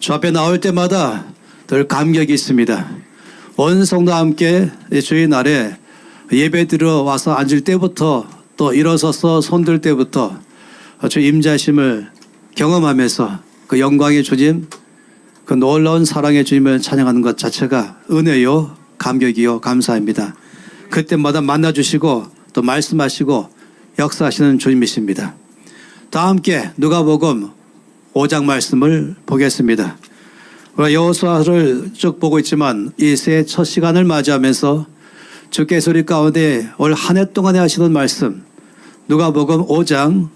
주 앞에 나올 때마다 늘 감격이 있습니다. 온 성도와 함께 주의 날에 예배 드리러 와서 앉을 때부터 또 일어서서 손들 때부터 주 임자심을 경험하면서 그 영광의 주님, 그 놀라운 사랑의 주님을 찬양하는 것 자체가 은혜요, 감격이요, 감사합니다. 그때마다 만나주시고 또 말씀하시고 역사하시는 주님이십니다. 다 함께 누가복음 5장 말씀을 보겠습니다. 우리가 여호수아를 쭉 보고 있지만 이 새해 첫 시간을 맞이하면서 주께서 우리 가운데 올 한 해 동안에 하시는 말씀, 누가복음 5장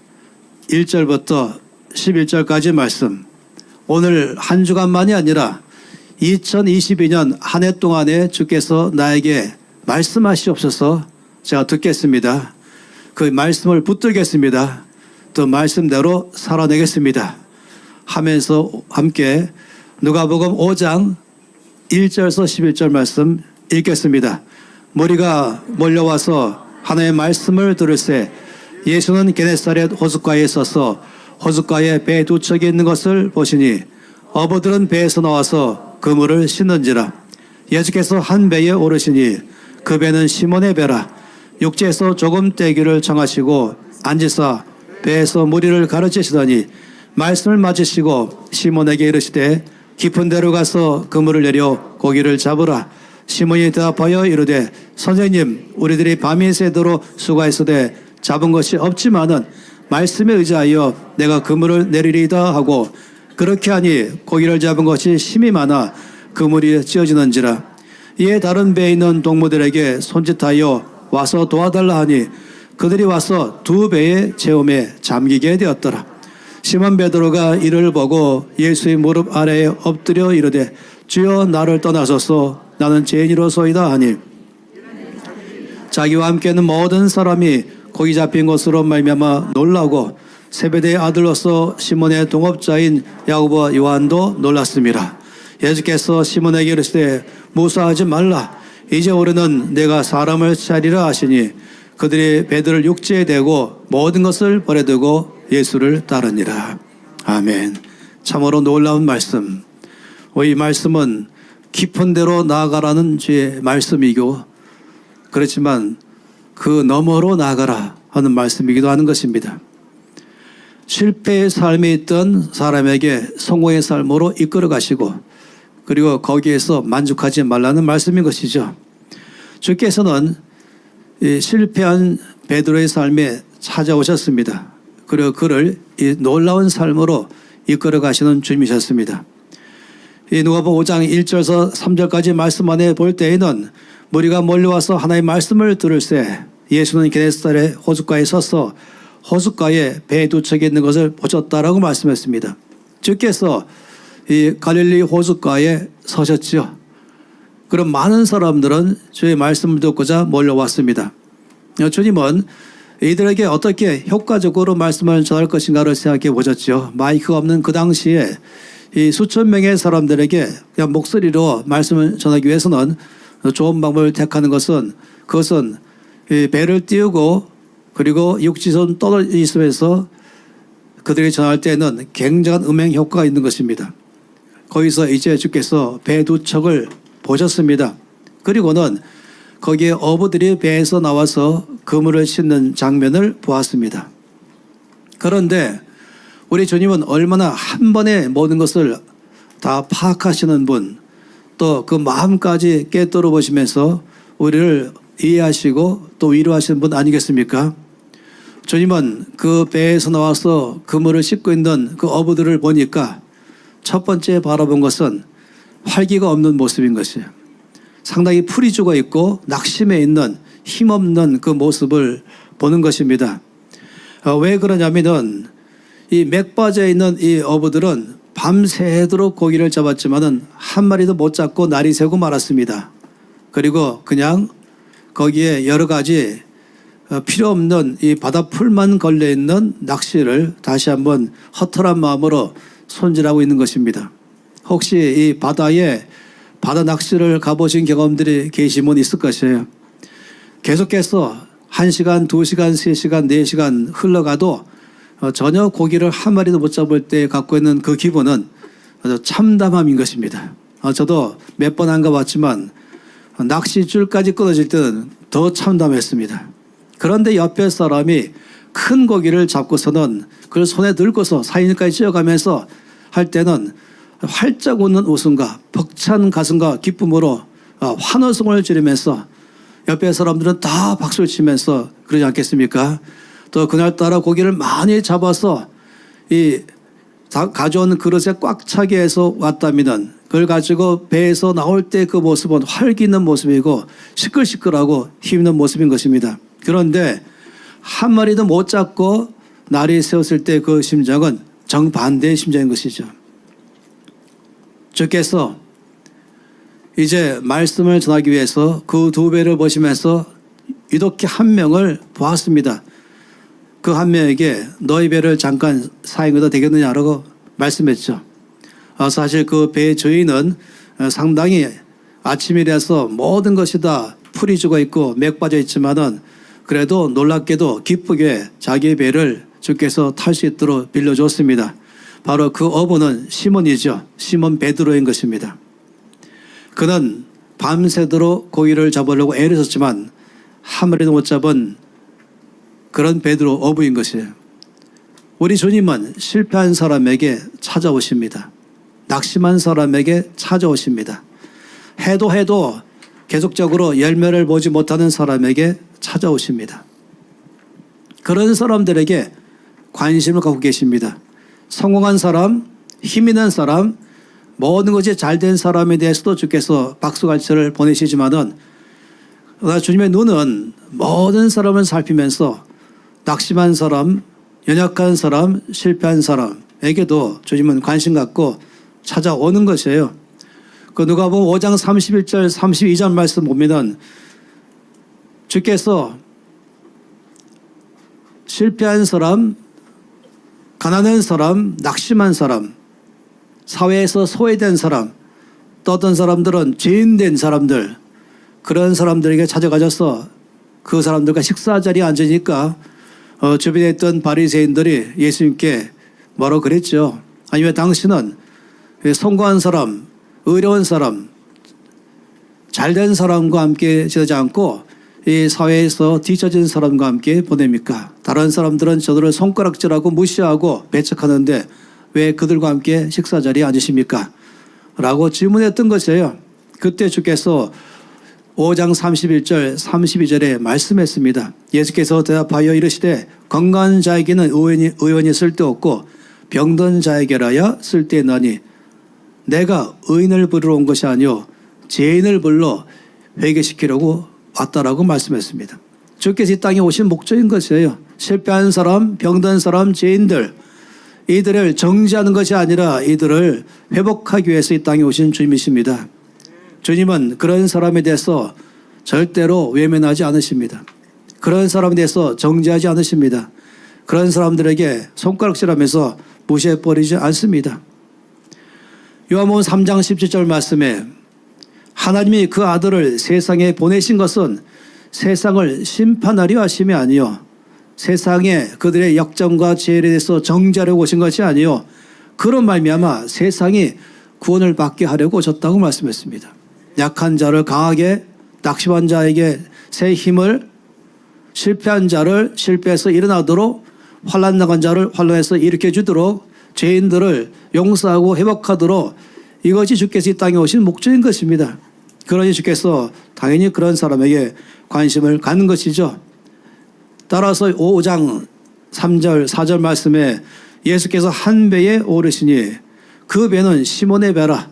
1절부터 11절까지 말씀, 오늘 한 주간만이 아니라 2022년 한 해 동안에 주께서 나에게 말씀하시옵소서. 제가 듣겠습니다. 그 말씀을 붙들겠습니다. 또 말씀대로 살아내겠습니다 하면서 함께 누가복음 5장 1절에서 11절 말씀 읽겠습니다. 무리가 몰려와서 하나님의 말씀을 들을새 예수는 게네사렛 호숫가에 서서 호숫가에 배 두 척이 있는 것을 보시니 어부들은 배에서 나와서 그물을 씻는지라. 예수께서 한 배에 오르시니 그 배는 시몬의 배라. 육지에서 조금 떼기를 청하시고 앉으사 배에서 무리를 가르치시더니 말씀을 맞으시고 시몬에게 이르시되 깊은 데로 가서 그물을 내려 고기를 잡으라. 시몬이 대답하여 이르되 선생님, 우리들이 밤이 새도록 수고하였으되 잡은 것이 없지만은 말씀에 의지하여 내가 그물을 내리리이다 하고 그렇게 하니 고기를 잡은 것이 심히 많아 그물이 찢어지는지라. 이에 다른 배에 있는 동무들에게 손짓하여 와서 도와달라 하니 그들이 와서 두 배의 체험에 잠기게 되었더라. 시몬 베드로가 이를 보고 예수의 무릎 아래에 엎드려 이르되 주여 나를 떠나소서 나는 죄인이로소이다 하니 자기와 함께는 모든 사람이 고기 잡힌 것으로 말미암아 놀라고 세베대의 아들로서 시몬의 동업자인 야고보와 요한도 놀랐습니다. 예수께서 시몬에게 이르시되 무사하지 말라. 이제 우리는 내가 사람을 차리라 하시니 그들이 배들을 육지에 대고 모든 것을 버려두고 예수를 따르니라. 아멘. 참으로 놀라운 말씀. 이 말씀은 깊은 데로 나아가라는 주의 말씀이고 그렇지만 그 너머로 나아가라 하는 말씀이기도 하는 것입니다. 실패의 삶에 있던 사람에게 성공의 삶으로 이끌어 가시고 그리고 거기에서 만족하지 말라는 말씀인 것이죠. 주께서는 이 실패한 베드로의 삶에 찾아오셨습니다. 그리고 그를 이 놀라운 삶으로 이끌어 가시는 주님이셨습니다. 이 누가복음 5장 1절에서 3절까지 말씀 안에 볼 때에는 무리가 몰려와서 하나님의 말씀을 들을새 예수는 게네사렛 호숫가에 서서 호숫가에 배 두 척이 있는 것을 보셨다라고 말씀했습니다. 주께서 이 갈릴리 호숫가에 서셨죠. 그럼 많은 사람들은 주의 말씀을 듣고자 몰려왔습니다. 주님은 이들에게 어떻게 효과적으로 말씀을 전할 것인가를 생각해 보셨죠. 마이크가 없는 그 당시에 이 수천 명의 사람들에게 그냥 목소리로 말씀을 전하기 위해서는 좋은 방법을 택하는 것은 그것은 이 배를 띄우고 그리고 육지선 떨어져 있으면서 그들에게 전할 때는 굉장한 음행 효과가 있는 것입니다. 거기서 이제 주께서 배 두 척을 보셨습니다. 그리고는 거기에 어부들이 배에서 나와서 그물을 싣는 장면을 보았습니다. 그런데 우리 주님은 얼마나 한 번에 모든 것을 다 파악하시는 분, 또 그 마음까지 깨뜨려 보시면서 우리를 이해하시고 또 위로하시는 분 아니겠습니까? 주님은 그 배에서 나와서 그물을 싣고 있는 그 어부들을 보니까 첫 번째 바라본 것은 활기가 없는 모습인 것이에요. 상당히 풀이 죽어 있고 낙심해 있는 힘없는 그 모습을 보는 것입니다. 왜 그러냐면은 이 맥 빠져 있는 이 어부들은 밤새도록 고기를 잡았지만은 한 마리도 못 잡고 날이 새고 말았습니다. 그리고 그냥 거기에 여러 가지 필요 없는 이 바다 풀만 걸려 있는 낚시를 다시 한번 허탈한 마음으로 손질하고 있는 것입니다. 혹시 이 바다에 바다 낚시를 가보신 경험들이 계시면 있을 것이에요. 계속해서 1시간, 2시간, 3시간, 4시간 흘러가도 전혀 고기를 한 마리도 못 잡을 때 갖고 있는 그 기분은 아주 참담함인 것입니다. 저도 몇 번 안 가봤지만 낚싯줄까지 끊어질 때는 더 참담했습니다. 그런데 옆에 사람이 큰 고기를 잡고서는 그걸 손에 들고서 사인까지 찌어가면서 할 때는 활짝 웃는 웃음과 벅찬 가슴과 기쁨으로 환호성을 지르면서 옆에 사람들은 다 박수를 치면서 그러지 않겠습니까? 또 그날따라 고기를 많이 잡아서 이 가져온 그릇에 꽉 차게 해서 왔다면은 그걸 가지고 배에서 나올 때 그 모습은 활기 있는 모습이고 시끌시끌하고 힘있는 모습인 것입니다. 그런데 한 마리도 못 잡고 날이 새었을 때 그 심정은 정반대의 심정인 것이죠. 주께서 이제 말씀을 전하기 위해서 그 두 배를 보시면서 유독히 한 명을 보았습니다. 그 한 명에게 너희 배를 잠깐 사용해도 되겠느냐라고 말씀했죠. 사실 그 배의 주인은 상당히 아침이라서 모든 것이 다 풀이 죽어 있고 맥 빠져 있지만은 그래도 놀랍게도 기쁘게 자기의 배를 주께서 탈 수 있도록 빌려줬습니다. 바로 그 어부는 시몬이죠. 시몬 베드로인 것입니다. 그는 밤새도록 고기를 잡으려고 애를 썼지만 한 마리도 못 잡은 그런 베드로 어부인 것이에요. 우리 주님은 실패한 사람에게 찾아오십니다. 낙심한 사람에게 찾아오십니다. 해도 계속적으로 열매를 보지 못하는 사람에게 찾아오십니다. 그런 사람들에게 관심을 갖고 계십니다. 성공한 사람, 힘 있는 사람, 모든 것이 잘된 사람에 대해서도 주께서 박수갈채를 보내시지만은 주님의 눈은 모든 사람을 살피면서 낙심한 사람, 연약한 사람, 실패한 사람에게도 주님은 관심 갖고 찾아오는 것이에요. 그 누가복음 5장 31절 32절 말씀 보면은 주께서 실패한 사람, 가난한 사람, 낙심한 사람, 사회에서 소외된 사람, 또 어떤 사람들은 죄인된 사람들, 그런 사람들에게 찾아가셔서 그 사람들과 식사 자리에 앉으니까 주변에 있던 바리새인들이 예수님께 뭐라고 그랬죠. 아니 왜 당신은 성공한 사람, 의로운 사람, 잘된 사람과 함께 지내지 않고 이 사회에서 뒤처진 사람과 함께 보냅니까? 다른 사람들은 저들을 손가락질하고 무시하고 배척하는데 왜 그들과 함께 식사 자리에 앉으십니까? 라고 질문했던 것이에요. 그때 주께서 5장 31절 32절에 말씀했습니다. 예수께서 대답하여 이르시되 건강한 자에게는 의원이 쓸데없고 병든 자에게라야 쓸데있나니 내가 의인을 부르러 온 것이 아니요 죄인을 불러 회개시키려고 왔다라고 말씀했습니다. 주께서 이 땅에 오신 목적인 것이에요. 실패한 사람, 병든 사람, 죄인들 이들을 정죄하는 것이 아니라 이들을 회복하기 위해서 이 땅에 오신 주님이십니다. 주님은 그런 사람에 대해서 절대로 외면하지 않으십니다. 그런 사람에 대해서 정죄하지 않으십니다. 그런 사람들에게 손가락질하면서 무시해버리지 않습니다. 요한복음 3장 17절 말씀에 하나님이 그 아들을 세상에 보내신 것은 세상을 심판하려 하심이 아니요 세상에 그들의 역정과 죄에 대해서 정죄하려고 오신 것이 아니요 그런 말미암아 세상이 구원을 받게 하려고 오셨다고 말씀했습니다. 약한 자를 강하게, 낙심한 자에게 새 힘을, 실패한 자를 실패해서 일어나도록, 환난 나간 자를 환난에서 일으켜 주도록, 죄인들을 용서하고 회복하도록 이것이 주께서 이 땅에 오신 목적인 것입니다. 그러니 주께서 당연히 그런 사람에게 관심을 갖는 것이죠. 따라서 5장 3절 4절 말씀에 예수께서 한 배에 오르시니 그 배는 시몬의 배라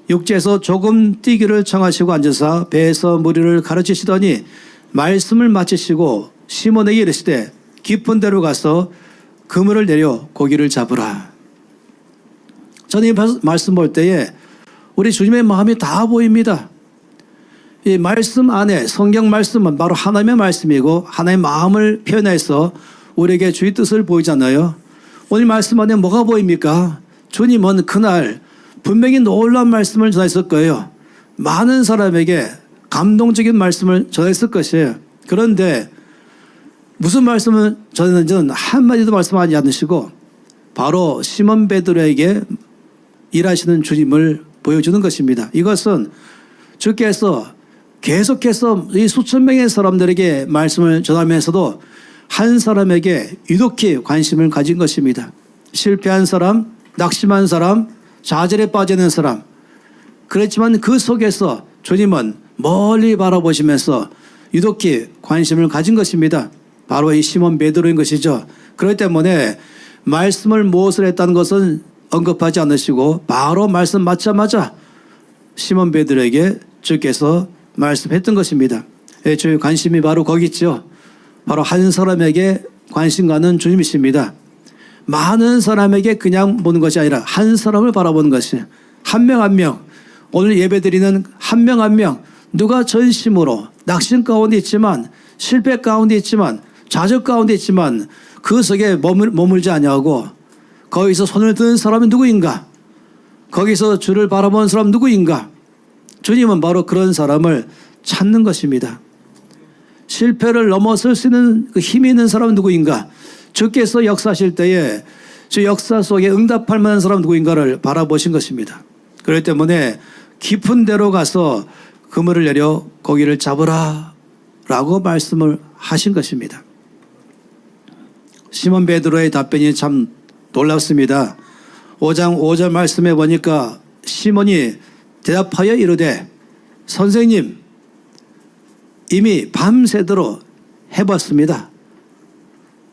육지에서 조금 뛰기를 청하시고 앉으사 배에서 무리를 가르치시더니 말씀을 마치시고 시몬에게 이르시되 깊은 데로 가서 그물을 내려 고기를 잡으라. 저는 이 말씀 볼 때에 우리 주님의 마음이 다 보입니다. 이 말씀 안에 성경 말씀은 바로 하나님의 말씀이고 하나님의 마음을 표현해서 우리에게 주의 뜻을 보이잖아요. 오늘 말씀 안에 뭐가 보입니까? 주님은 그날 분명히 놀라운 말씀을 전했을 거예요. 많은 사람에게 감동적인 말씀을 전했을 것이에요. 그런데 무슨 말씀을 전했는지는 한마디도 말씀하지 않으시고 바로 시몬 베드로에게 일하시는 주님을 보여주는 것입니다. 이것은 주께서 계속해서 이 수천 명의 사람들에게 말씀을 전하면서도 한 사람에게 유독히 관심을 가진 것입니다. 실패한 사람, 낙심한 사람, 좌절에 빠지는 사람. 그렇지만 그 속에서 주님은 멀리 바라보시면서 유독히 관심을 가진 것입니다. 바로 이 시몬 베드로인 것이죠. 그렇기 때문에 말씀을 무엇을 했다는 것은 언급하지 않으시고 바로 말씀 맞자마자 시몬 베드로에게 주께서 말씀했던 것입니다. 주의 관심이 바로 거기 있죠. 바로 한 사람에게 관심 가는 주님이십니다. 많은 사람에게 그냥 보는 것이 아니라 한 사람을 바라보는 것이 한 명 한 명. 오늘 예배드리는 한 명 한 명. 누가 전심으로 낙심 가운데 있지만 실패 가운데 있지만 좌절 가운데 있지만 그 속에 머물지 아니하고 거기서 손을 드는 사람이 누구인가? 거기서 주를 바라보는 사람 누구인가? 주님은 바로 그런 사람을 찾는 것입니다. 실패를 넘어설 수 있는 그 힘이 있는 사람은 누구인가? 주께서 역사하실 때에 주 역사 속에 응답할 만한 사람 누구인가를 바라보신 것입니다. 그렇기 때문에 깊은 데로 가서 그물을 내려 고기를 잡으라 라고 말씀을 하신 것입니다. 시몬 베드로의 답변이 참 놀랍습니다. 5장 5절 말씀에 보니까 시몬이 대답하여 이르되 선생님 이미 밤새도록 해봤습니다.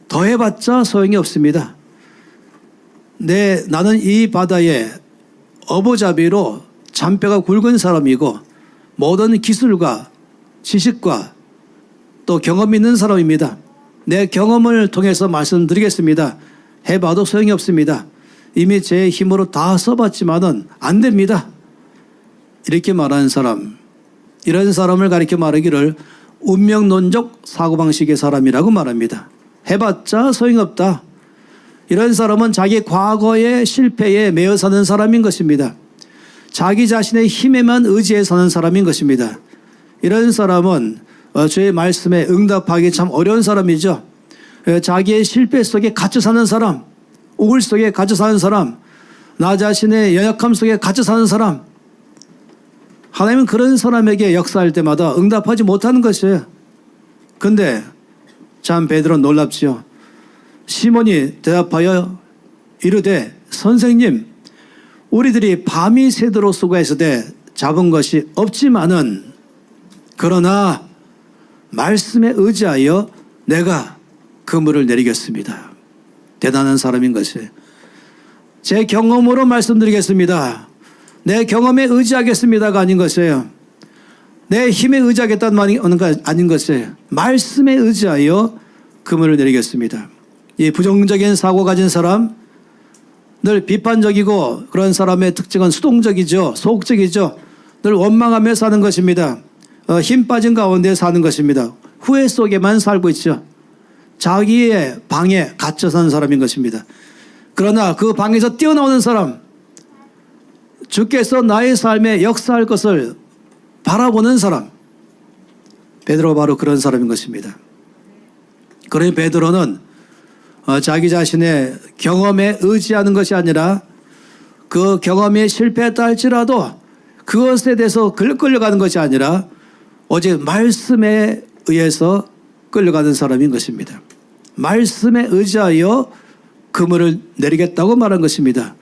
더 해봤자 소용이 없습니다. 나는 이 바다에 어부잡이로 잔뼈가 굵은 사람이고 모든 기술과 지식과 또 경험이 있는 사람입니다. 내 경험을 통해서 말씀드리겠습니다. 해봐도 소용이 없습니다. 이미 제 힘으로 다 써봤지만은 안 됩니다. 이렇게 말하는 사람, 이런 사람을 가리켜 말하기를 운명론적 사고방식의 사람이라고 말합니다. 해봤자 소용없다. 이런 사람은 자기 과거의 실패에 매여 사는 사람인 것입니다. 자기 자신의 힘에만 의지해 사는 사람인 것입니다. 이런 사람은 주의 말씀에 응답하기 참 어려운 사람이죠. 자기의 실패 속에 갇혀 사는 사람, 우울 속에 갇혀 사는 사람, 나 자신의 연약함 속에 갇혀 사는 사람. 하나님은 그런 사람에게 역사할 때마다 응답하지 못하는 것이에요. 근데 참 베드로는 놀랍지요. 시몬이 대답하여 이르되 선생님 우리들이 밤이 새도록 수고했으되 잡은 것이 없지만은 그러나 말씀에 의지하여 내가 그물을 내리겠습니다. 대단한 사람인 것이에요. 제 경험으로 말씀드리겠습니다. 내 경험에 의지하겠습니다가 아닌 것이에요. 내 힘에 의지하겠다는 말이 아닌 것이에요. 말씀에 의지하여 그물을 내리겠습니다. 이 부정적인 사고 가진 사람, 늘 비판적이고 그런 사람의 특징은 수동적이죠. 소극적이죠. 늘 원망하며 사는 것입니다. 힘 빠진 가운데 사는 것입니다. 후회 속에만 살고 있죠. 자기의 방에 갇혀 사는 사람인 것입니다. 그러나 그 방에서 뛰어나오는 사람, 주께서 나의 삶에 역사할 것을 바라보는 사람, 베드로가 바로 그런 사람인 것입니다. 그러니 베드로는 자기 자신의 경험에 의지하는 것이 아니라 그 경험이 실패했다 할지라도 그것에 대해서 끌려가는 것이 아니라 오직 말씀에 의해서 끌려가는 사람인 것입니다. 말씀에 의지하여 그물을 내리겠다고 말한 것입니다.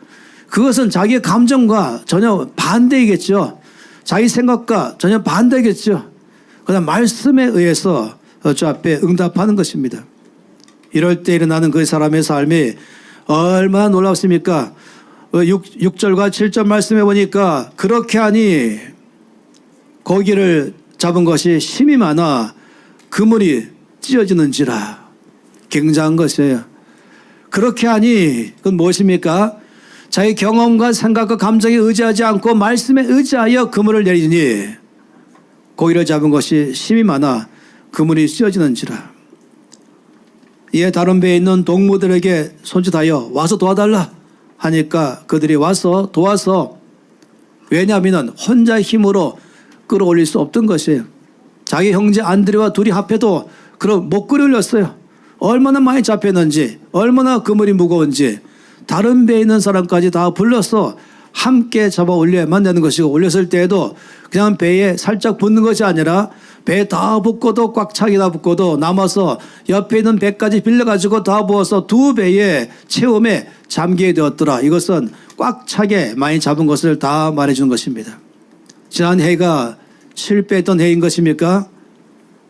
그것은 자기의 감정과 전혀 반대이겠죠. 자기 생각과 전혀 반대겠죠. 그러나 말씀에 의해서 주 앞에 응답하는 것입니다. 이럴 때 일어나는 그 사람의 삶이 얼마나 놀랍습니까? 6절과 7절 말씀해 보니까 그렇게 하니 고기를 잡은 것이 힘이 많아 그물이 찢어지는지라. 굉장한 것이에요. 그렇게 하니 그건 무엇입니까? 자기 경험과 생각과 감정에 의지하지 않고 말씀에 의지하여 그물을 내리니 고기를 잡은 것이 힘이 많아 그물이 찢어지는지라. 이에 다른 배에 있는 동무들에게 손짓하여 와서 도와달라 하니까 그들이 와서 도와서, 왜냐하면 혼자 힘으로 끌어올릴 수 없던 것이에요. 자기 형제 안드레와 둘이 합해도 그럼 못 끌어올렸어요. 얼마나 많이 잡혔는지, 얼마나 그물이 무거운지 다른 배에 있는 사람까지 다 불러서 함께 잡아 올려야만 되는 것이고, 올렸을 때에도 그냥 배에 살짝 붙는 것이 아니라 배에 다 붙고도 꽉 차게 다 붙고도 남아서 옆에 있는 배까지 빌려가지고 다 부어서 두 배의 체험에 잠기게 되었더라. 이것은 꽉 차게 많이 잡은 것을 다 말해주는 것입니다. 지난 해가 실패했던 해인 것입니까?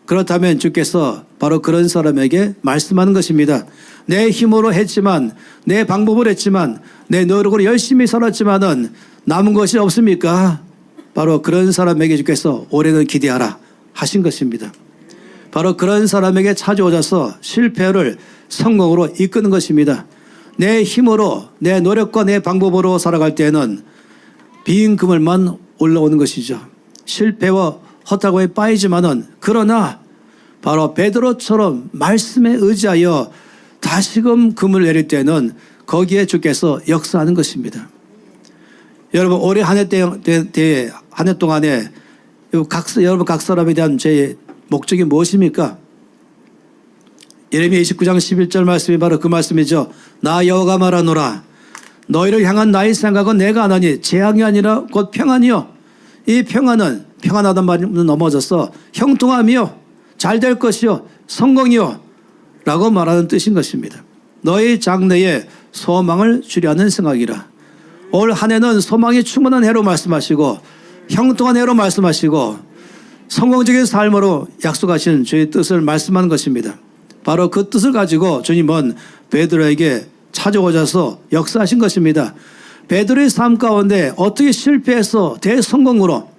그렇다면 주께서 바로 그런 사람에게 말씀하는 것입니다. 내 힘으로 했지만, 내 방법으로 했지만, 내 노력으로 열심히 살았지만은 남은 것이 없습니까? 바로 그런 사람에게 주께서 올해는 기대하라 하신 것입니다. 바로 그런 사람에게 찾아오셔서 실패를 성공으로 이끄는 것입니다. 내 힘으로, 내 노력과 내 방법으로 살아갈 때에는 빈 그물만 올라오는 것이죠. 실패와 허탈감에 빠지지만은, 그러나 바로 베드로처럼 말씀에 의지하여 다시금 그물을 내릴 때는 거기에 주께서 역사하는 것입니다. 여러분, 올해 한 해 동안에 여러분 각 사람에 대한 제 목적이 무엇입니까? 예레미야 29장 11절 말씀이 바로 그 말씀이죠. 나 여호와가 말하노라. 너희를 향한 나의 생각은 내가 아나니 재앙이 아니라 곧 평안이요. 이 평안은 평안하단 말은 넘어져서 형통함이요, 잘 될 것이요, 성공이요 라고 말하는 뜻인 것입니다. 너희 장래에 소망을 주려는 생각이라. 올 한 해는 소망이 충만한 해로 말씀하시고 형통한 해로 말씀하시고 성공적인 삶으로 약속하신 주의 뜻을 말씀하는 것입니다. 바로 그 뜻을 가지고 주님은 베드로에게 찾아오셔서 역사하신 것입니다. 베드로의 삶 가운데 어떻게 실패해서 대성공으로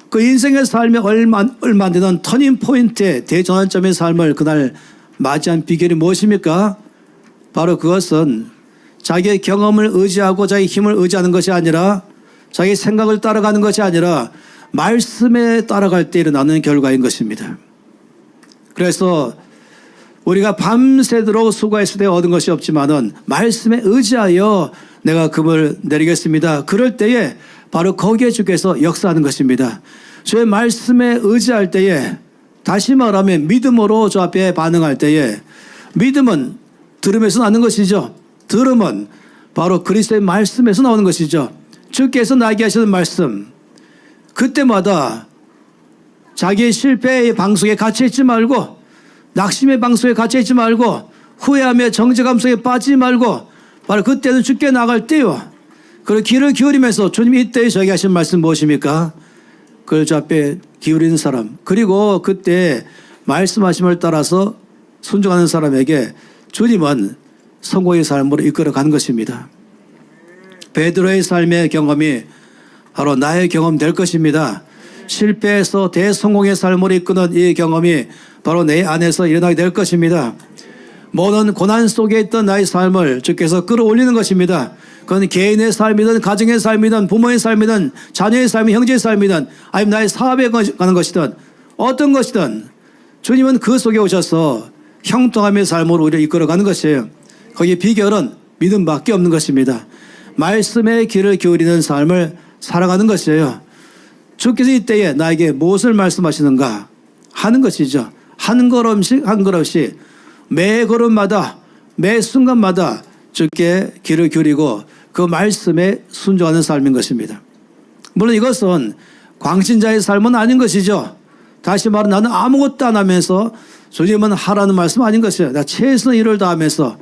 그 인생의 삶에 얼마 안 되는 터닝포인트의 대전환점의 삶을 그날 맞이한 비결이 무엇입니까? 바로 그것은 자기의 경험을 의지하고 자기 힘을 의지하는 것이 아니라, 자기 생각을 따라가는 것이 아니라 말씀에 따라갈 때 일어나는 결과인 것입니다. 그래서 우리가 밤새도록 수고했을 때 얻은 것이 없지만은 말씀에 의지하여 내가 금을 내리겠습니다. 그럴 때에 바로 거기에 주께서 역사하는 것입니다. 주의 말씀에 의지할 때에, 다시 말하면 믿음으로 주 앞에 반응할 때에, 믿음은 들음에서 나는 것이죠. 들음은 바로 그리스도의 말씀에서 나오는 것이죠. 주께서 나에게 하시는 말씀, 그때마다 자기의 실패의 방송에 갇혀있지 말고, 낙심의 방송에 갇혀있지 말고, 후회하며 정죄감 속에 빠지지 말고, 바로 그때는 주께 나갈 때요, 그리고 귀를 기울이면서 주님이 이때 저에게 하신 말씀 무엇입니까? 그걸 주 앞에 기울이는 사람, 그리고 그때 말씀하심을 따라서 순종하는 사람에게 주님은 성공의 삶으로 이끌어가는 것입니다. 베드로의 삶의 경험이 바로 나의 경험 될 것입니다. 실패해서 대성공의 삶으로 이끄는 이 경험이 바로 내 안에서 일어나게 될 것입니다. 모든 고난 속에 있던 나의 삶을 주께서 끌어올리는 것입니다. 그건 개인의 삶이든 가정의 삶이든 부모의 삶이든 자녀의 삶이든 형제의 삶이든 아니면 나의 사업에 가는 것이든 어떤 것이든 주님은 그 속에 오셔서 형통함의 삶으로 우리를 이끌어가는 것이에요. 거기에 비결은 믿음밖에 없는 것입니다. 말씀에 귀를 기울이는 삶을 살아가는 것이에요. 주께서 이때에 나에게 무엇을 말씀하시는가 하는 것이죠. 한 걸음씩 한 걸음씩 매 걸음마다 매 순간마다 주께 귀를 기울이고 그 말씀에 순종하는 삶인 것입니다. 물론 이것은 광신자의 삶은 아닌 것이죠. 다시 말해 나는 아무것도 안 하면서 주님은 하라는 말씀 아닌 것이에요. 내가 최선의 일을 다하면서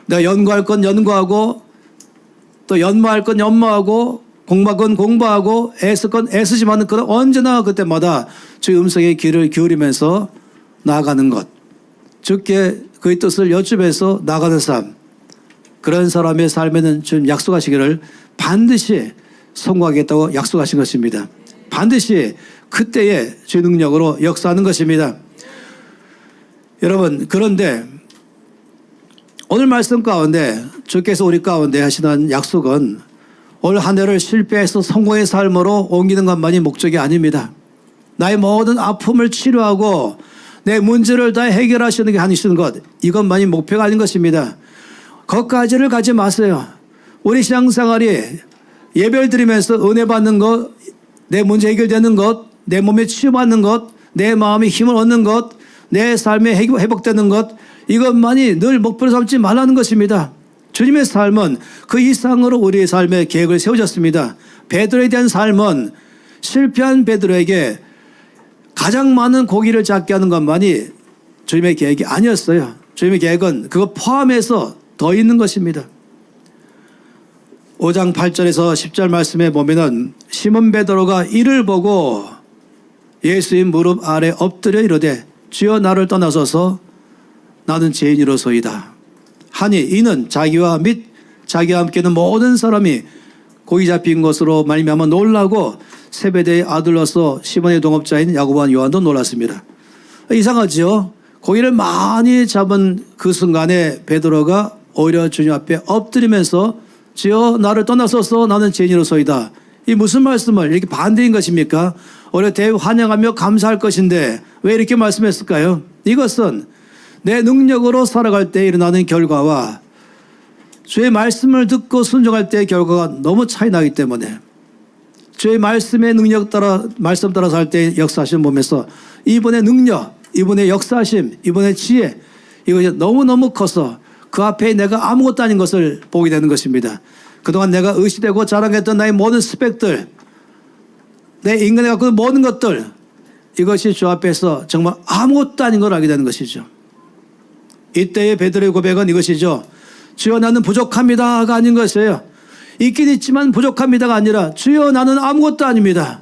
내가 연구할 건 연구하고 또 연마할 건 연마하고 공부할 건 공부하고 애쓸 건 애쓰지만 그런 언제나 그때마다 주의 음성에 귀를 기울이면서 나아가는 것, 주께 그의 뜻을 여쭈면서 나아가는 삶, 그런 사람의 삶에는 주님 약속하시기를 반드시 성공하겠다고 약속하신 것입니다. 반드시 그때의 주의 능력으로 역사하는 것입니다. 여러분, 그런데 오늘 말씀 가운데 주께서 우리 가운데 하시는 약속은 올 한 해를 실패해서 성공의 삶으로 옮기는 것만이 목적이 아닙니다. 나의 모든 아픔을 치료하고 내 문제를 다 해결하시는 게 하시는 것, 이것만이 목표가 아닌 것입니다. 거기까지를 가지 마세요. 우리 신앙생활이 예배를 드리면서 은혜 받는 것, 내 문제 해결되는 것, 내 몸에 치유받는 것, 내 마음에 힘을 얻는 것, 내 삶에 회복되는 것, 이것만이 늘 목표로 삼지 말라는 것입니다. 주님의 삶은 그 이상으로 우리의 삶의 계획을 세우셨습니다. 베드로에 대한 삶은 실패한 베드로에게 가장 많은 고기를 잡게 하는 것만이 주님의 계획이 아니었어요. 주님의 계획은 그거 포함해서 더 있는 것입니다. 5장 8절에서 10절 말씀에 보면은 시몬 베드로가 이를 보고 예수의 무릎 아래 엎드려 이르되 주여 나를 떠나소서 나는 죄인이로소이다 하니 이는 자기와 및 자기와 함께는 모든 사람이 고기 잡힌 것으로 말미암아 놀라고 세베대의 아들로서 시몬의 동업자인 야고보와 요한도 놀랐습니다. 이상하죠? 고기를 많이 잡은 그 순간에 베드로가 오히려 주님 앞에 엎드리면서 주여 나를 떠나소서 나는 죄인이로소이다. 이 무슨 말씀을 이렇게 반대인 것입니까? 오히려 대환영하며 감사할 것인데 왜 이렇게 말씀했을까요? 이것은 내 능력으로 살아갈 때 일어나는 결과와 주의 말씀을 듣고 순종할 때의 결과가 너무 차이 나기 때문에 주의 말씀의 능력 따라 말씀 따라 살 때의 역사하심 보면서 이분의 능력, 이분의 역사하심, 이분의 지혜 이것이 너무너무 커서 그 앞에 내가 아무것도 아닌 것을 보게 되는 것입니다. 그동안 내가 의시되고 자랑했던 나의 모든 스펙들, 내 인간이 갖고 있는 모든 것들 이것이 주 앞에서 정말 아무것도 아닌 걸 알게 되는 것이죠. 이때의 베드로의 고백은 이것이죠. 주여 나는 부족합니다가 아닌 것이에요. 있긴 있지만 부족합니다가 아니라 주여 나는 아무것도 아닙니다.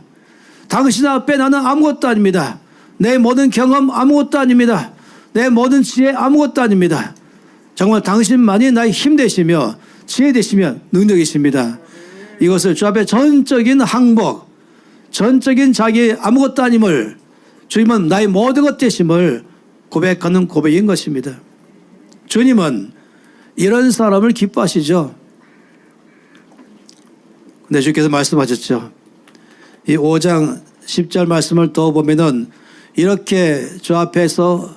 당신 앞에 나는 아무것도 아닙니다. 내 모든 경험 아무것도 아닙니다. 내 모든 지혜 아무것도 아닙니다. 정말 당신만이 나의 힘 되시며 지혜 되시며 능력이십니다. 이것을 주 앞에 전적인 항복, 전적인 자기의 아무것도 아님을 주님은 나의 모든 것 되심을 고백하는 고백인 것입니다. 주님은 이런 사람을 기뻐하시죠. 근데 주께서 말씀하셨죠. 이 5장 10절 말씀을 더 보면은 이렇게 주 앞에서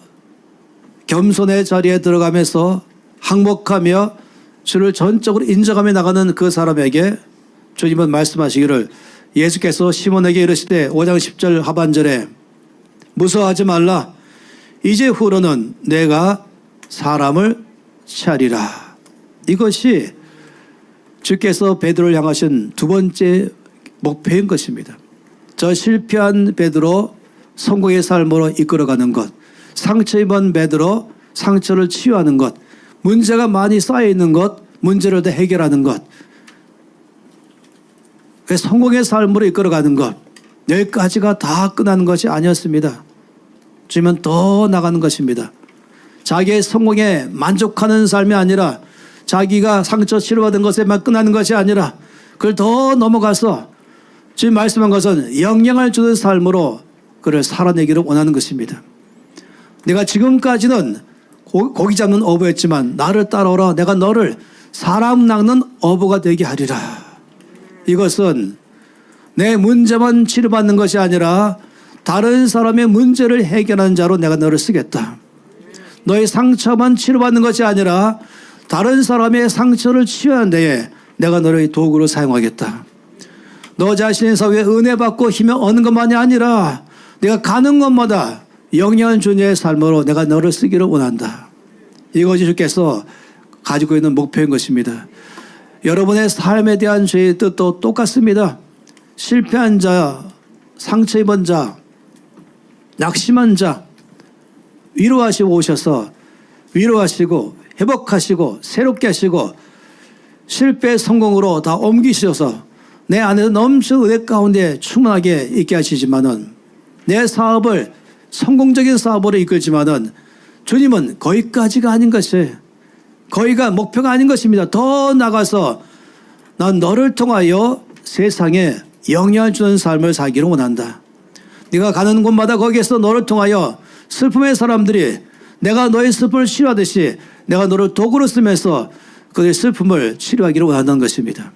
겸손의 자리에 들어가면서 항복하며 주를 전적으로 인정하며 나가는 그 사람에게 주님은 말씀하시기를 예수께서 시몬에게 이르시되 5장 10절 하반절에 무서워하지 말라 이제 후로는 내가 사람을 취하리라. 이것이 주께서 베드로를 향하신 두 번째 목표인 것입니다. 저 실패한 베드로 성공의 삶으로 이끌어가는 것, 상처 입은 베드로 상처를 치유하는 것, 문제가 많이 쌓여있는 것, 문제를 더 해결하는 것, 성공의 삶으로 이끌어가는 것, 여기까지가 다 끝나는 것이 아니었습니다. 주님은 더 나가는 것입니다. 자기의 성공에 만족하는 삶이 아니라 자기가 상처 치료받은 것에만 끝나는 것이 아니라 그걸 더 넘어가서 지금 말씀한 것은 영향을 주는 삶으로 그를 살아내기를 원하는 것입니다. 내가 지금까지는 고기 잡는 어부였지만 나를 따라오라 내가 너를 사람 낚는 어부가 되게 하리라. 이것은 내 문제만 치료받는 것이 아니라 다른 사람의 문제를 해결하는 자로 내가 너를 쓰겠다. 너의 상처만 치료받는 것이 아니라 다른 사람의 상처를 치유하는 데에 내가 너를 도구로 사용하겠다. 너 자신의 사회에 은혜 받고 힘을 얻는 것만이 아니라 내가 가는 곳마다 영향을 주는 자의 삶으로 내가 너를 쓰기를 원한다. 이것이 주께서 가지고 있는 목표인 것입니다. 여러분의 삶에 대한 죄의 뜻도 똑같습니다. 실패한 자, 상처 입은 자, 낙심한 자 위로하시고 오셔서 위로하시고 회복하시고 새롭게 하시고 실패 성공으로 다 옮기셔서 내 안에서 넘치는 은혜 가운데 충만하게 있게 하시지만은 내 사업을 성공적인 사업으로 이끌지만은 주님은 거기까지가 아닌 것이 거기가 목표가 아닌 것입니다. 더 나가서 난 너를 통하여 세상에 영향을 주는 삶을 살기를 원한다. 네가 가는 곳마다 거기에서 너를 통하여 슬픔의 사람들이 내가 너의 슬픔을 치료하듯이 내가 너를 도구로 쓰면서 그들의 슬픔을 치료하기를 원한다는 것입니다.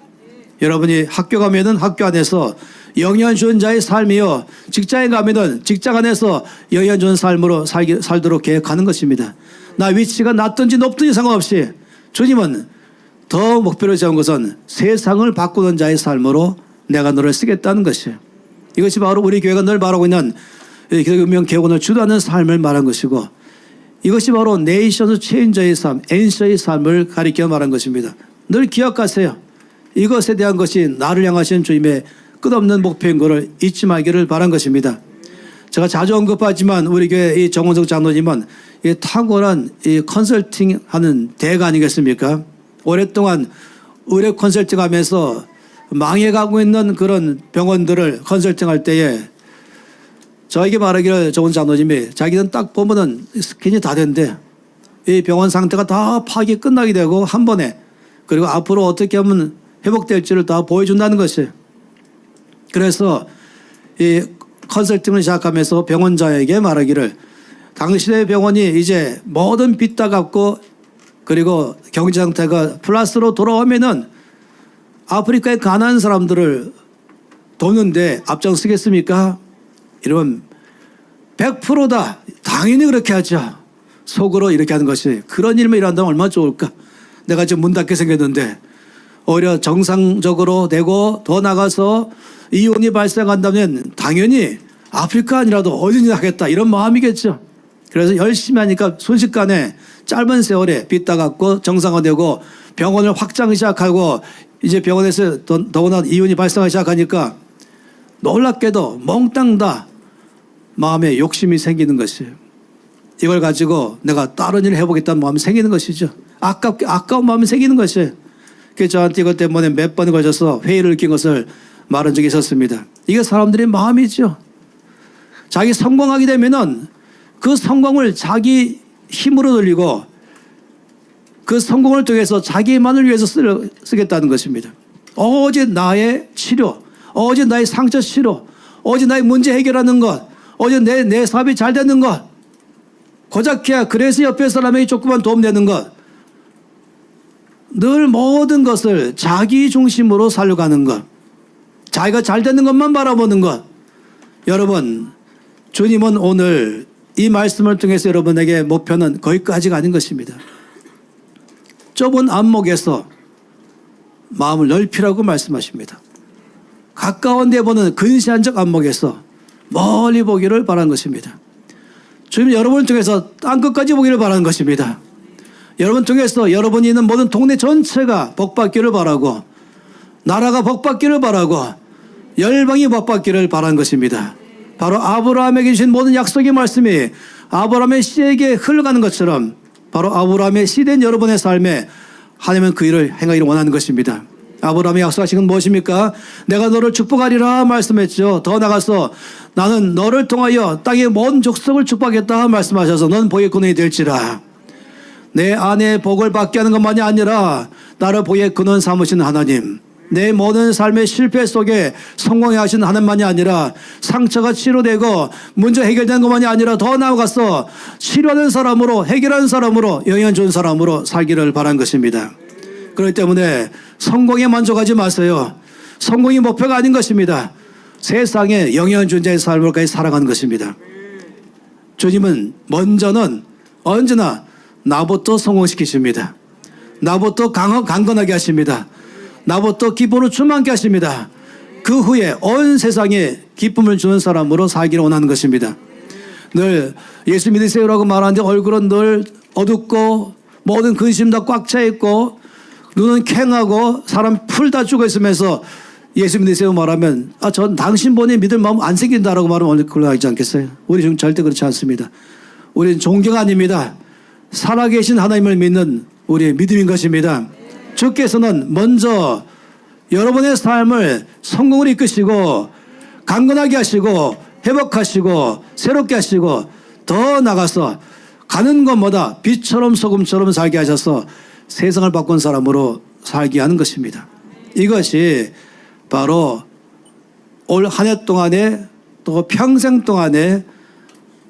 여러분이 학교 가면은 학교 안에서 영향을 주는 자의 삶이요 직장에 가면은 직장 안에서 영향을 주는 삶으로 살도록 계획하는 것입니다. 나 위치가 낮든지 높든지 상관없이 주님은 더 목표를 세운 것은 세상을 바꾸는 자의 삶으로 내가 너를 쓰겠다는 것이에요. 이것이 바로 우리 교회가 늘 말하고 있는 기독교 운명 개혁원을 주도하는 삶을 말한 것이고 이것이 바로 네이션스 체인저의 삶, 엔셔의 삶을 가리켜 말한 것입니다. 늘 기억하세요. 이것에 대한 것이 나를 향하신 주님의 끝없는 목표인 것을 잊지 말기를 바란 것입니다. 제가 자주 언급하지만 우리 교회 이 정원석 장로님은 이 탁월한 이 컨설팅 하는 대가 아니겠습니까? 오랫동안 의료 컨설팅 하면서 망해가고 있는 그런 병원들을 컨설팅 할 때에 저에게 말하기를 정원 장로님이 자기는 딱 보면은 스캔이 다 된대. 이 병원 상태가 다 파악이 끝나게 되고 한 번에 그리고 앞으로 어떻게 하면 회복될지를 다 보여준다는 것이에요. 그래서 이 컨설팅을 시작하면서 병원자에게 말하기를 당신의 병원이 이제 모든 빚 다 갚고 그리고 경제 상태가 플러스로 돌아오면은 아프리카의 가난한 사람들을 돕는데 앞장서겠습니까? 이러면 100%다. 당연히 그렇게 하죠. 속으로 이렇게 하는 것이 그런 일만 일한다면 얼마나 좋을까. 내가 지금 문 닫게 생겼는데 오히려 정상적으로 되고 더 나가서 이혼이 발생한다면 당연히 아프리카 아니라도 어디든지 하겠다 이런 마음이겠죠. 그래서 열심히 하니까 순식간에 짧은 세월에 빚 다 갚고 정상화되고 병원을 확장 시작하고 이제 병원에서 더구나 이혼이 발생하기 시작하니까 놀랍게도 몽땅 다 마음에 욕심이 생기는 것이에요. 이걸 가지고 내가 다른 일을 해보겠다는 마음이 생기는 것이죠. 아까운 마음이 생기는 것이에요. 그래서 저한테 이것 때문에 몇 번 걸쳐서 회의를 낀 것을 말한 적이 있었습니다. 이게 사람들의 마음이죠. 자기 성공하게 되면은 그 성공을 자기 힘으로 돌리고 그 성공을 통해서 자기만을 위해서 쓰겠다는 것입니다. 오직 나의 치료, 오직 나의 상처 치료, 오직 나의 문제 해결하는 것, 오직 내 사업이 잘 되는 것, 고작해야 그래서 옆에 사람에게 조금만 도움되는 것, 늘 모든 것을 자기 중심으로 살려가는 것, 자기가 잘 되는 것만 바라보는 것. 여러분, 주님은 오늘 이 말씀을 통해서 여러분에게 목표는 거기까지가 아닌 것입니다. 좁은 안목에서 마음을 넓히라고 말씀하십니다. 가까운 데 보는 근시안적 안목에서 멀리 보기를 바라는 것입니다. 주님 여러분을 통해서 땅끝까지 보기를 바라는 것입니다. 여러분 통해서 여러분이 있는 모든 동네 전체가 복받기를 바라고 나라가 복받기를 바라고 열방이 복받기를 바라는 것입니다. 바로 아브라함에게 주신 모든 약속의 말씀이 아브라함의 씨에게 흘러가는 것처럼 바로 아브라함의 씨된 여러분의 삶에 하나님은 그 일을 행하기를 원하는 것입니다. 아브라함이 약속하신 건 무엇입니까? 내가 너를 축복하리라 말씀했죠. 더 나가서 나는 너를 통하여 땅의 모든 족속을 축복하겠다 말씀하셔서 넌 복의 근원이 될지라. 내 안에 복을 받게 하는 것만이 아니라 나를 복의 근원 삼으신 하나님, 내 모든 삶의 실패 속에 성공해 하신 하나님만이 아니라 상처가 치료되고 문제 해결된 것만이 아니라 더 나아가서 치료하는 사람으로 해결하는 사람으로 영향 좋은 사람으로 살기를 바란 것입니다. 그렇기 때문에 성공에 만족하지 마세요. 성공이 목표가 아닌 것입니다. 세상에 영향 준 자의 삶으로까지 살아가는 것입니다. 주님은 먼저는 언제나 나부터 성공시키십니다. 나부터 강건하게 하십니다. 나부터 기쁨을 충만케 하십니다. 그 후에 온 세상에 기쁨을 주는 사람으로 살기를 원하는 것입니다. 늘 예수 믿으세요라고 말하는데 얼굴은 늘 어둡고 모든 근심 다 꽉 차 있고 눈은 캥하고 사람 풀 다 죽어 있으면서 예수 믿으세요 말하면 전 당신 보니 믿을 마음 안 생긴다라고 말하면 곤란하지 않겠어요? 우리 지금 절대 그렇지 않습니다. 우리는 종교가 아닙니다. 살아계신 하나님을 믿는 우리의 믿음인 것입니다. 주께서는 먼저 여러분의 삶을 성공을 이끄시고 강건하게 하시고 회복하시고 새롭게 하시고 더 나가서 가는 것마다 빛처럼 소금처럼 살게 하셔서 세상을 바꾼 사람으로 살게 하는 것입니다. 이것이 바로 올 한 해 동안에 또 평생 동안에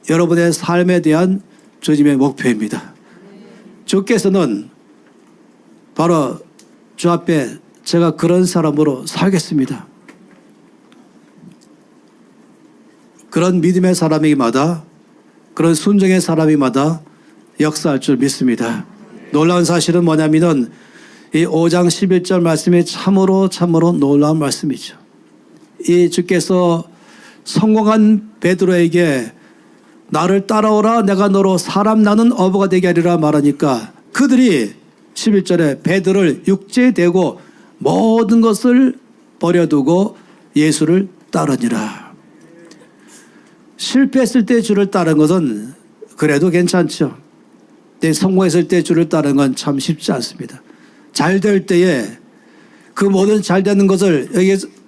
여러분의 삶에 대한 주님의 목표입니다. 주께서는 바로 주 앞에 제가 그런 사람으로 살겠습니다. 그런 믿음의 사람에게마다 그런 순종의 사람에게마다 역사할 줄 믿습니다. 놀라운 사실은 뭐냐면은 이 5장 11절 말씀이 참으로 놀라운 말씀이죠. 이 주께서 성공한 베드로에게 나를 따라오라 내가 너로 사람 나는 어부가 되게 하리라 말하니까 그들이 11절에 베드로를 육체되고 모든 것을 버려두고 예수를 따르니라. 실패했을 때 주를 따르는 것은 그래도 괜찮죠. 근데 성공했을 때 주를 따르는 건 참 쉽지 않습니다. 잘 될 때에 그 모든 잘 되는 것을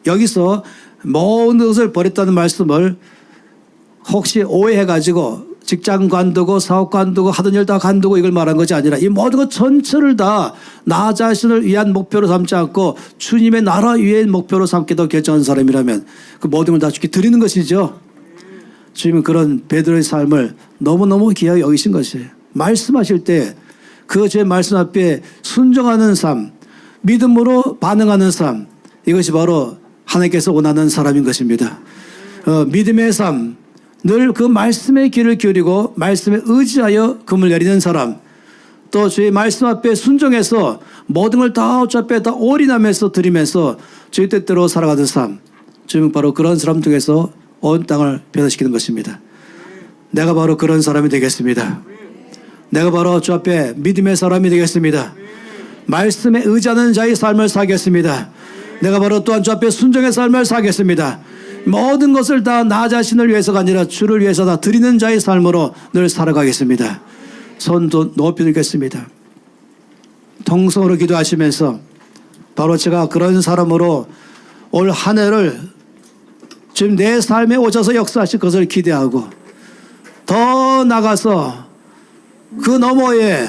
여기서 모든 것을 버렸다는 말씀을 혹시 오해해가지고 직장 관두고 사업 관두고 하던 일 다 관두고 이걸 말한 것이 아니라 이 모든 것 전체를 다 나 자신을 위한 목표로 삼지 않고 주님의 나라 위의 목표로 삼기도 결정한 사람이라면 그 모든 걸 다 주께 드리는 것이죠. 주님은 그런 베드로의 삶을 너무너무 귀하게 여기신 것이에요. 말씀하실 때 그 제 말씀 앞에 순종하는 삶, 믿음으로 반응하는 삶, 이것이 바로 하나님께서 원하는 사람인 것입니다. 믿음의 삶, 늘 그 말씀의 귀를 기울이고 말씀에 의지하여 금을 내리는 사람, 또 주의 말씀 앞에 순종해서 모든 걸 다 어차피 다 올인하면서 드리면서 주의 뜻대로 살아가는 삶, 주님은 바로 그런 사람 중에서 온 땅을 변화시키는 것입니다. 내가 바로 그런 사람이 되겠습니다. 내가 바로 주 앞에 믿음의 사람이 되겠습니다. 말씀에 의지하는 자의 삶을 살겠습니다. 내가 바로 또한 주 앞에 순종의 삶을 살겠습니다. 모든 것을 다 나 자신을 위해서가 아니라 주를 위해서 다 드리는 자의 삶으로 늘 살아가겠습니다. 손도 높이 들겠습니다. 통성으로 기도하시면서 바로 제가 그런 사람으로 올 한 해를 지금 내 삶에 오셔서 역사하실 것을 기대하고 더 나가서 그 너머에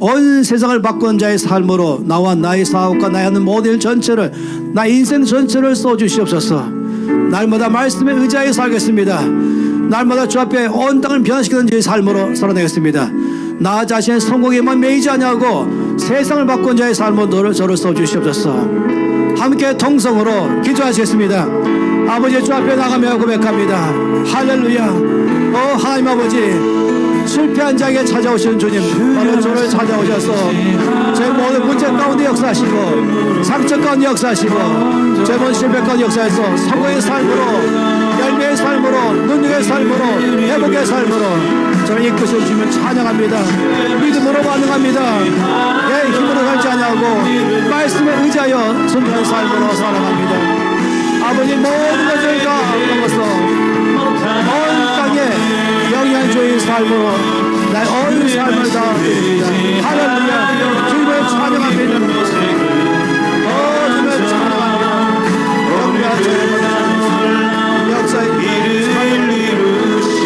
온 세상을 바꾸는 자의 삶으로 나와 나의 사업과 나의 하는 모든 일 전체를 나 인생 전체를 써주시옵소서. 날마다 말씀에 의지하여 살겠습니다. 날마다 주 앞에 온 땅을 변화시키는 자의 삶으로 살아내겠습니다. 나 자신의 성공에만 매이지 아니하고 세상을 바꾼 자의 삶으로 저를 써주시옵소서. 함께 통성으로 기도하시겠습니다. 아버지 주 앞에 나가며 고백합니다. 할렐루야. 하나님 아버지, 실패한 자에게 찾아오시는 주님, 바로 저를 찾아오셔서 제 모든 문제 가운데 역사하시고 상처 가운데 역사하시고 제 모든 실패 가운데 역사해서 성공의 삶으로, 열매의 삶으로, 능력의 삶으로, 회복의 삶으로 저를 이끄시는 주님을 찬양합니다. 믿음으로 반응합니다. 내 힘으로 살지 아니하고 말씀에 의지하여 순종하는 삶으로 살아갑니다. 아버지, 모든 것을 다 넘어서 온 땅에 영양주의 삶으로 나의 온 삶을 다 드립니다. 할렐루야. 주님을 찬양합니다. 주님을 찬양합니다. 영광 주님을 역사의 삶을 이루시는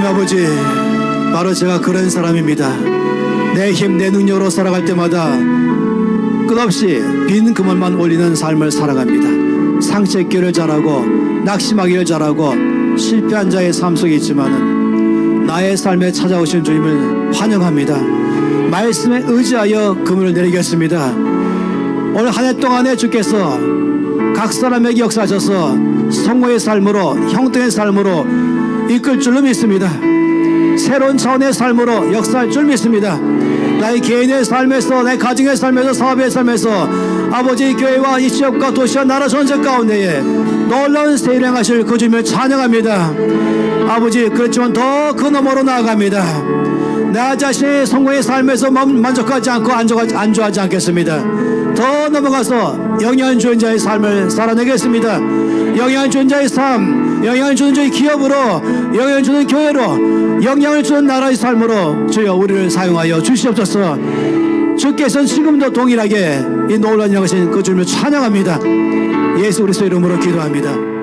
아버지, 바로 제가 그런 사람입니다. 내 힘, 내 능력으로 살아갈 때마다 끝없이 빈 그물만 올리는 삶을 살아갑니다. 상처있기를 잘하고 낙심하기를 잘하고 실패한 자의 삶 속에 있지만은 나의 삶에 찾아오신 주님을 환영합니다. 말씀에 의지하여 그물을 내리겠습니다. 올 한 해 동안에 주께서 각 사람에게 역사하셔서 성공의 삶으로, 형통의 삶으로 이끌 줄로 믿습니다. 새로운 차원의 삶으로 역사할 줄 믿습니다. 나의 개인의 삶에서, 내 가정의 삶에서, 사업의 삶에서 아버지 교회와 이 지역과 도시와 나라 전체 가운데에 놀라운 세일을 행하실 그 주님을 찬양합니다. 아버지, 그렇지만 더 그 너머로 나아갑니다. 나 자신의 성공의 삶에서 만족하지 않고 안주하지 않겠습니다. 더 넘어가서 영향을 주는 자의 삶을 살아내겠습니다. 영향을 주는 자의 삶, 영향을 주는 자의 기업으로, 영향을 주는 교회로, 영향을 주는 나라의 삶으로 주여 우리를 사용하여 주시옵소서. 주께서는 지금도 동일하게 이 놀라운 영하신 그 주님을 찬양합니다. 예수 그리스도 이름으로 기도합니다.